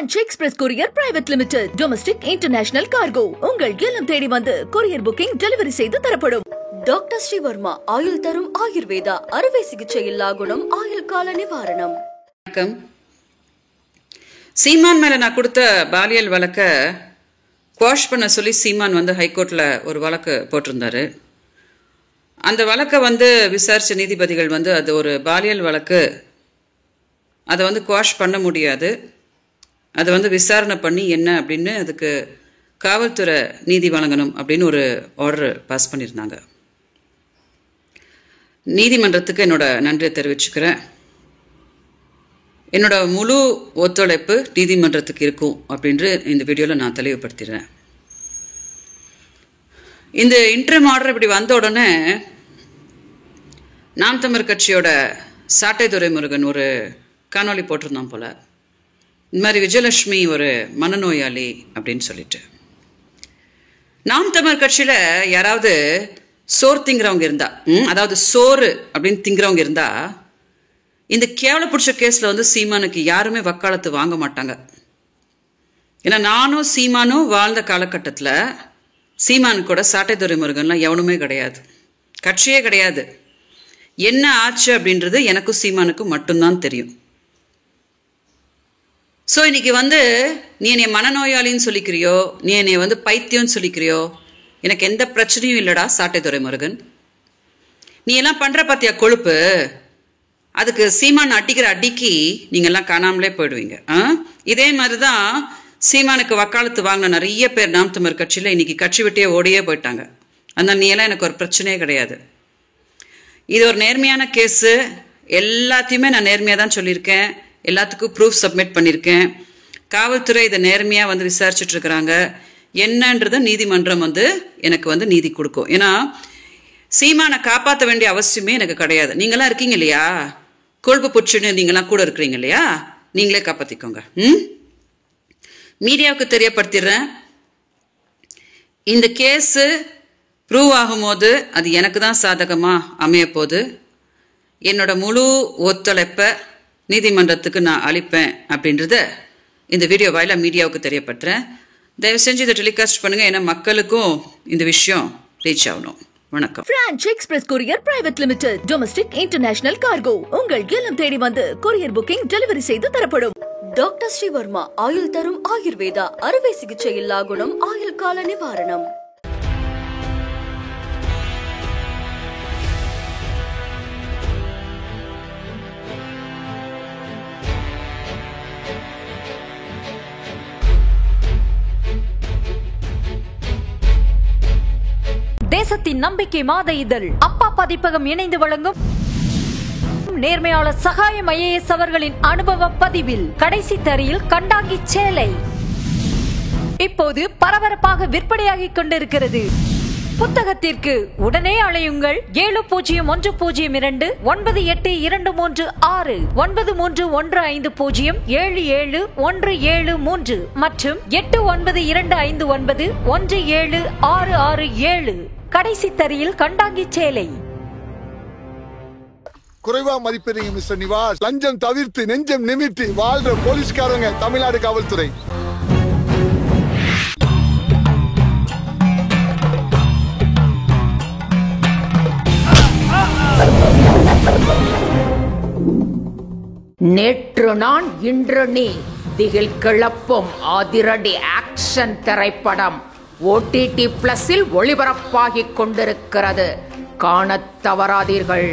French Express Courier Private Limited. Domestic International Cargo. உங்கள் இல்லம் தேடி வந்து கொரியர் புக்கிங் டெலிவரி செய்து தரப்படும். டாக்டர் ஸ்ரீவர்மா ஆயுள் தரும் ஆயுர்வேதா அறுவை சிகிச்சை இல்லா குணம் ஆயுள் கால நிவாரணம். வணக்கம். சீமான் மேல நான் கொடுத்த பாலியல் வழக்க குவாஷ் பண்ண சொல்லி சீமான் வந்து ஹைகோர்ட்ல ஒரு வழக்கு போட்டிருந்தாரு. அந்த வழக்கை விசாரிச்ச நீதிபதிகள் அது ஒரு பாலியல் வழக்கு, அதை குவாஷ் பண்ண முடியாது, அதை விசாரணை பண்ணி என்ன அப்படின்னு அதுக்கு காவல்துறை நீதி வழங்கணும் அப்படின்னு ஒரு ஆர்டர் பாஸ் பண்ணியிருந்தாங்க. நீதிமன்றத்துக்கு என்னோட நன்றியை தெரிவிச்சுக்கிறேன். என்னோட முழு ஒத்துழைப்பு நீதிமன்றத்துக்கு இருக்கும் அப்படின்று இந்த வீடியோவில் நான் தெளிவுபடுத்திடுறேன். இந்த இன்டர்ம் ஆர்டர் இப்படி வந்த உடனே நாம் தமிழர் கட்சியோட சாட்டை துரைமுருகன் ஒரு காணொலி போட்டிருந்தோம் போல, இந்த மாதிரி விஜயலட்சுமி ஒரு மனநோயாளி அப்படின்னு சொல்லிட்டு. நாம் தமிழர் கட்சியில் யாராவது சோறு திங்கிறவங்க இருந்தா, அதாவது சோறு அப்படின்னு திங்கிறவங்க இருந்தா, இந்த கேவல பிடிச்ச கேஸில் சீமானுக்கு யாருமே வக்காலத்து வாங்க மாட்டாங்க. ஏன்னா நானும் சீமானும் வாழ்ந்த காலகட்டத்தில் சீமானு கூட சாட்டை துரைமுருகன்லாம் எவனுமே கிடையாது, கட்சியே கிடையாது. என்ன ஆச்சு அப்படின்றது எனக்கும் சீமானுக்கும் மட்டும்தான் தெரியும். ஸோ இன்னைக்கு நீ என்னை மனநோயாளின்னு சொல்லிக்கிறியோ, நீ என்னை பைத்தியம்னு சொல்லிக்கிறியோ, எனக்கு எந்த பிரச்சனையும் இல்லைடா சாட்டை துரைமுருகன். நீ எல்லாம் பண்ணுற பார்த்தியா கொழுப்பு, அதுக்கு சீமான் அடிக்கிற அடிக்கி நீங்கள்லாம் காணாமலே போயிடுவீங்க. இதே மாதிரி தான் சீமானுக்கு வக்காலத்து வாங்கின நிறைய பேர் நாம் தமிழர் கட்சியில் இன்னைக்கு கட்சி விட்டே ஓடியே போயிட்டாங்க. அதனால் நீ எல்லாம் எனக்கு ஒரு பிரச்சனையே கிடையாது. இது ஒரு நேர்மையான கேஸு, எல்லாத்தையுமே நான் நேர்மையாக தான் சொல்லியிருக்கேன், எல்லாத்துக்கும் ப்ரூஃப் சப்மிட் பண்ணியிருக்கேன். காவல்துறை இதை நேர்மையாக விசாரிச்சுட்டு இருக்கிறாங்க. என்னன்றத நீதிமன்றம் எனக்கு நீதி கொடுக்கும். ஏன்னா சீமானை காப்பாற்ற வேண்டிய அவசியமே எனக்கு கிடையாது. நீங்களாம் இருக்கீங்க இல்லையா, கொழுப்பு புச்சுன்னு நீங்களாம் கூட இருக்கிறீங்க இல்லையா, நீங்களே காப்பாற்றிக்கோங்க. மீடியாவுக்கு தெரியப்படுத்திடுறேன், இந்த கேஸு ப்ரூவ் ஆகும்போது அது எனக்கு தான் சாதகமாக அமைய போகுது. என்னோட முழு ஒத்துழைப்பை நீதிமன்றத்துக்கு நான் அளிப்பேன் அப்படின்றத இந்த வீடியோ வாயில மீடியாவுக்கு தெரியப்படுத்துறேன். தயவு செஞ்சு இதை டெலிகாஸ்ட் பண்ணுங்க, ஏன்னா மக்களுக்கும் இந்த விஷயம் ரீச் ஆகணும். வணக்கம். French Express Courier Private Limited. Domestic International Cargo. உங்கள் இல்லம் தேடி வந்து கொரியர் புக்கிங் டெலிவரி செய்து தரப்படும். டாக்டர் ஸ்ரீவர்மா ஆயுள் தரும் ஆயுர்வேதா அறுவை சிகிச்சை இல்லா குணம் ஆயுள் கால நிவாரணம். தேசத்தின் நம்பிக்கை மாத இதழ் அப்பா பதிப்பகம் இணைந்து வழங்கும் நேர்மையாளர் சகாயம் IAS அவர்களின் அனுபவ பதிவில் கடைசி தரியில் கண்டாங்கி சேலை இப்போது பரபரப்பாக விற்பனையாகிக் கொண்டிருக்கிறது. புத்தகத்திற்கு உடனே அழையுங்கள் 701002 9823 9315077173 மற்றும் 8925917667. கடைசி தரியில் கண்டாங்கி சேலை. குறைவா மதிப்பீங்க மிஸ்டர் நிவாஸ். லஞ்சம் தவிர்த்து நெஞ்சம் நிமிர்த்தி வாழ்ற போலீஸ்காரங்க தமிழ்நாடு காவல்துறை. நேற்று நான் இன்று நீ திகில் கிளப்பும் அதிரடி ஆக்ஷன் திரைப்படம் OTT+ ஒளிபரப்பாகிக் கொண்டிருக்கிறது. காணத் தவறாதீர்கள்.